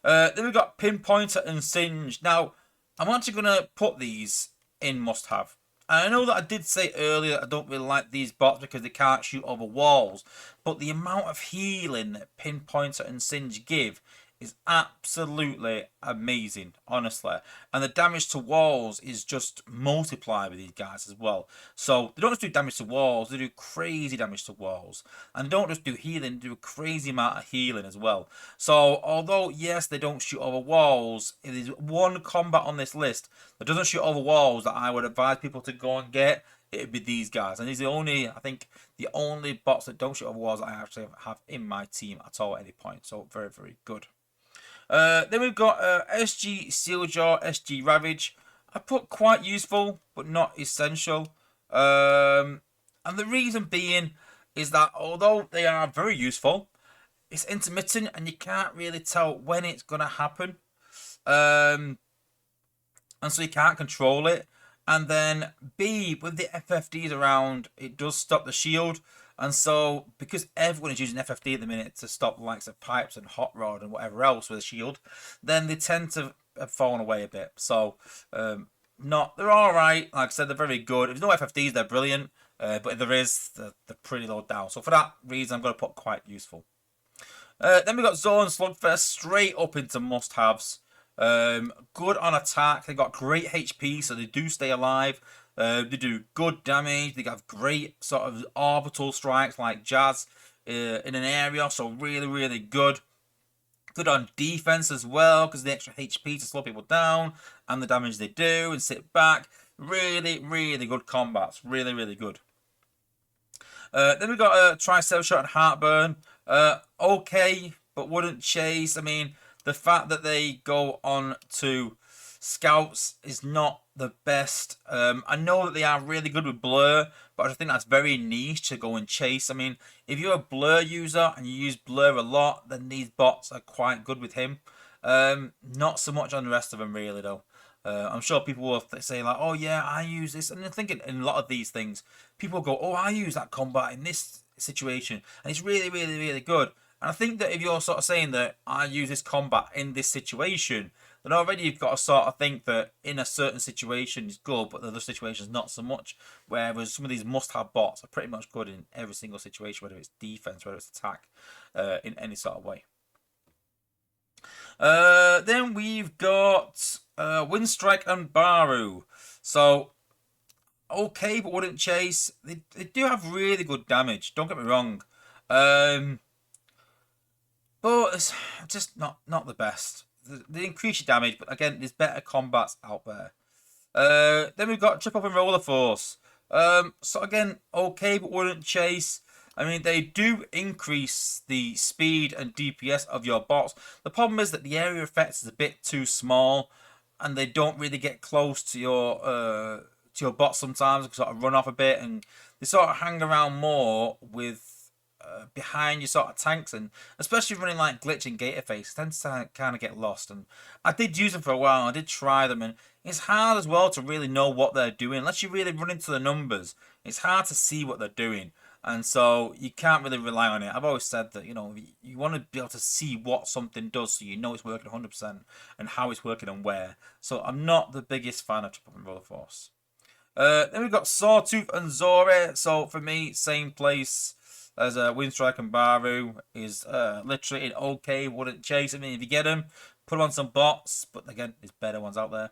Then we've got Pinpointer and Singe. Now, I'm actually going to put these in must-have. And I know that I did say earlier I don't really like these bots because they can't shoot over walls. But the amount of healing that Pinpointer and Singe give is absolutely amazing, honestly. And the damage to walls is just multiplied with these guys as well. So they don't just do damage to walls, they do crazy damage to walls. And they don't just do healing, they do a crazy amount of healing as well. So although, yes, they don't shoot over walls, if there's one combat on this list that doesn't shoot over walls that I would advise people to go and get, it'd be these guys. And these are the only, I think, the only bots that don't shoot over walls that I actually have in my team at all at any point. So very, very good. Then we've got SG Sealjaw, SG Ravage. I put quite useful, but not essential. And the reason being is that although they are very useful, it's intermittent and you can't really tell when it's going to happen. And so you can't control it. And then B, with the FFDs around, it does stop the shield. And so, because everyone is using FFD at the minute to stop the likes of Pipes and Hot Rod and whatever else with a shield, then they tend to have fallen away a bit. So, they're alright. Like I said, they're very good. If there's no FFDs, they're brilliant. But if there is, they're pretty low down. So for that reason, I'm going to put quite useful. Then we've got Zone Slugfest straight up into must-haves. Good on attack. They've got great HP, so they do stay alive. They do good damage. They have great sort of orbital strikes like Jazz in an area, so really, really good. Good on defense as well because the extra HP to slow people down and the damage they do and sit back. Really, really good combats. Really, really good. Then we've got Tricep Shot and Heartburn. Okay, but wouldn't chase. I mean, the fact that they go on to Scouts is not the best. I know that they are really good with Blur, but I think that's very niche to go and chase. I mean, if you're a Blur user and you use Blur a lot, then these bots are quite good with him. Not so much on the rest of them, really, though. I'm sure people will say, like, oh, yeah, I use this. And I'm thinking in a lot of these things, people go, oh, I use that combat in this situation. And it's really, really, really good. And I think that if you're sort of saying that I use this combat in this situation, then already you've got to sort of think that in a certain situation is good, but the other situations not so much. Whereas some of these must-have bots are pretty much good in every single situation, whether it's defense, whether it's attack, in any sort of way. Then we've got Windstrike and Baru. So, okay, but wouldn't chase. They do have really good damage, don't get me wrong. But it's just not the best. They increase your damage, but again, there's better combats out there. Then we've got Trip Up and Roller Force. So again, okay, but wouldn't chase. I mean, they do increase the speed and DPS of your bots. The problem is that the area effect is a bit too small, and they don't really get close to your bots sometimes. They sort of run off a bit, and they sort of hang around more with behind your sort of tanks, and especially running like Glitch and Gatorface tends to kind of get lost. And I did use them for a while, I did try them, and it's hard as well to really know what they're doing unless you really run into the numbers. It's hard to see what they're doing, and so you can't really rely on it. I've always said that, you know, you want to be able to see what something does so you know it's working 100% and how it's working and where. So I'm not the biggest fan of Trip Up and Roller Force. Then we've got Sawtooth and Zore. So for me, same place as Windstrike and Baru is literally an okay, wouldn't chase. I mean, if you get them, put them on some bots, but again, there's better ones out there.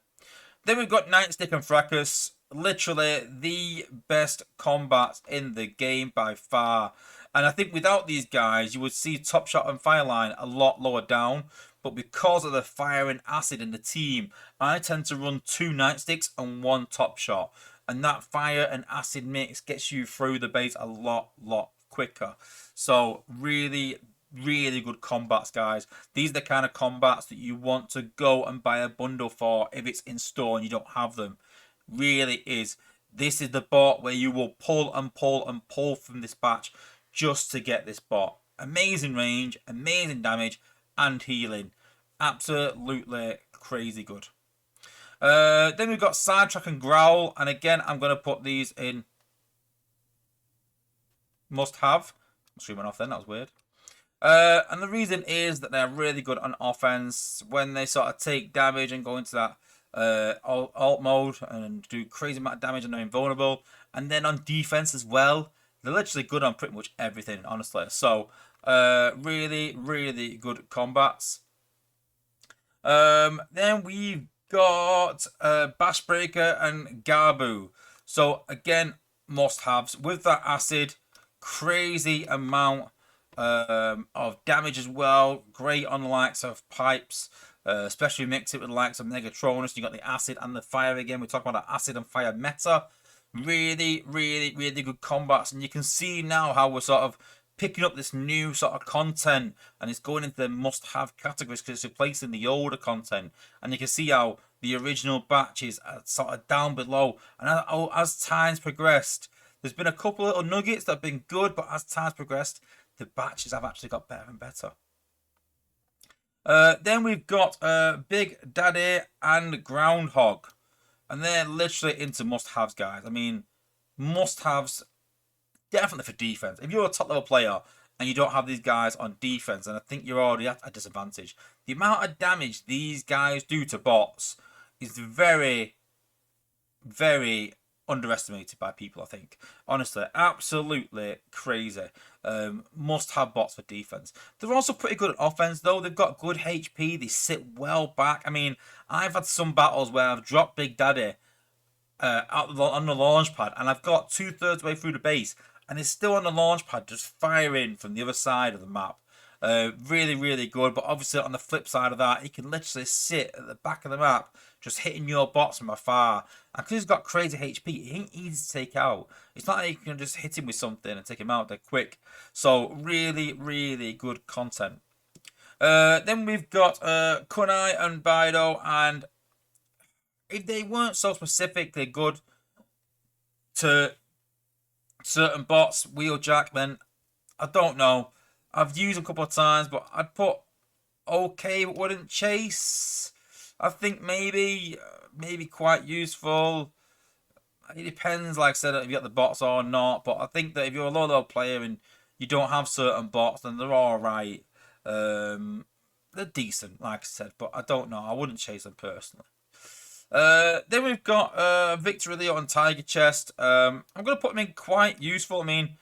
Then we've got Nightstick and Fracas, literally the best combats in the game by far. And I think without these guys, you would see Top Shot and Fireline a lot lower down. But because of the fire and acid in the team, I tend to run 2 Nightsticks and 1 Top Shot. And that fire and acid mix gets you through the base a lot quicker. So really, really good combats, guys. These are the kind of combats that you want to go and buy a bundle for if it's in store and you don't have them. Really is. This is the bot where you will pull and pull and pull from this batch just to get this bot. Amazing range, amazing damage, and healing. Absolutely crazy good. Then we've got Sidetrack and Growl, and again, I'm going to put these in must have. Screen went off then, that was weird. And the reason is that they're really good on offense when they sort of take damage and go into that alt mode and do crazy amount of damage and they're invulnerable. And then on defense as well, they're literally good on pretty much everything, honestly. So, really, really good combats. Then we've got Bashbreaker and Garbu. So again, must-haves with that acid, crazy amount of damage as well. Great on the likes of pipes, especially mix it with the likes of Negatronus. You got the acid and the fire again. We're talking about the acid and fire meta. Really, really, really good combats, and you can see now how we're sort of picking up this new sort of content, and it's going into the must-have categories because it's replacing the older content. And you can see how the original batches are sort of down below, and as time's progressed, there's been a couple of little nuggets that have been good, but as time's progressed, the batches have actually got better and better. Then we've got Big Daddy and Groundhog. And they're literally into must-haves, guys. I mean, must-haves definitely for defense. If you're a top-level player and you don't have these guys on defense, then I think you're already at a disadvantage. The amount of damage these guys do to bots is very, very underestimated by people, I think. Honestly, absolutely crazy. Must have bots for defense. They're also pretty good at offense, though. They've got good HP. They sit well back. I mean, I've had some battles where I've dropped Big Daddy on the launch pad, and I've got 2/3 way through the base, and it's still on the launch pad, just firing from the other side of the map. Really, really good. But obviously, on the flip side of that, he can literally sit at the back of the map, just hitting your bots from afar. And because he's got crazy HP, he ain't easy to take out. It's not like you can just hit him with something and take him out. They're quick. So, really, really good content. Then we've got Kunai and Bido, and if they weren't so specifically good to certain bots, Wheeljack, then I don't know. I've used them a couple of times, but I'd put okay, but wouldn't chase. I think maybe quite useful. It depends, like I said, if you got the bots or not. But I think that if you're a low level player and you don't have certain bots, then they're all right. They're decent, like I said, but I don't know. I wouldn't chase them personally. Then we've got Victory Leo and Tiger Chest. I'm going to put them in quite useful. I mean,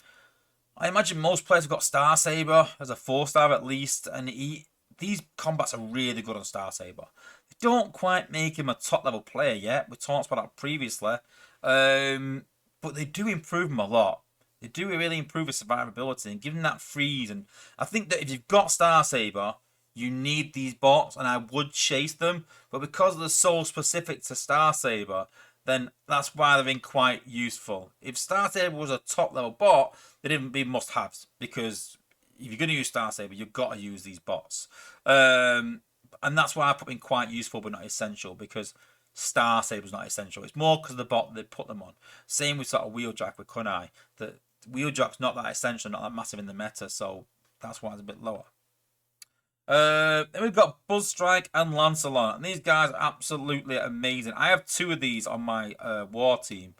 I imagine most players have got Star Saber as a 4-star at least, and these combats are really good on Star Saber. They don't quite make him a top level player yet. We talked about that previously, but they do improve him a lot. They do really improve his survivability and give him that freeze. And I think that if you've got Star Saber, you need these bots, and I would chase them. But because they're so specific to Star Saber, then that's why they've been quite useful. If Star Saber was a top level bot, they didn't be must-haves, because if you're going to use Star Saber, you've got to use these bots. And that's why I put in quite useful but not essential, because Star Saber's not essential. It's more because of the bot they put them on. Same with sort of Wheeljack with Kunai. The Wheeljack's not that essential, not that massive in the meta, so that's why it's a bit lower. Then we've got Buzzstrike and Lancelot, and these guys are absolutely amazing. I have 2 of these on my war team.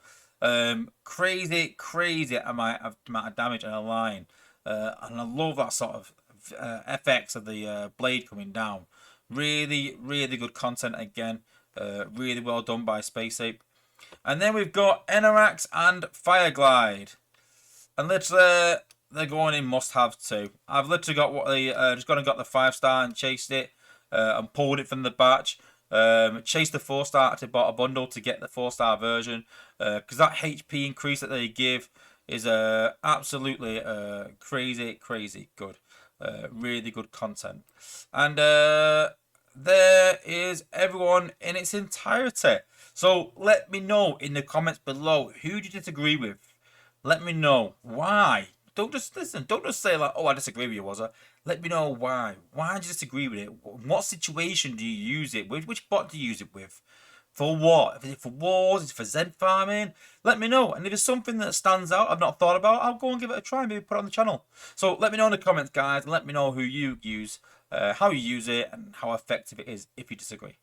Crazy amount of damage in a line, and I love that sort of FX of the blade coming down. Really, really good content again. Really well done by Space Ape. And then we've got Enerax and Fireglide, and literally they're going in must-have too. I've literally got what they just gone and got the 5-star and chased it and pulled it from the batch. Chased the 4-star, actually bought a bundle to get the 4-star version, because that HP increase that they give is absolutely crazy good. Really good content. And there is everyone in its entirety. So let me know in the comments below, who do you disagree with? Let me know why. Don't just listen. Don't just say like, "Oh, I disagree with you, Wozza." Let me know why. Why do you disagree with it? What situation do you use it with? Which bot do you use it with? For what? Is it for wars? Is it for Zen farming? Let me know. And if there's something that stands out I've not thought about, I'll go and give it a try. Maybe put it on the channel. So let me know in the comments, guys. And let me know who you use, how you use it, and how effective it is if you disagree.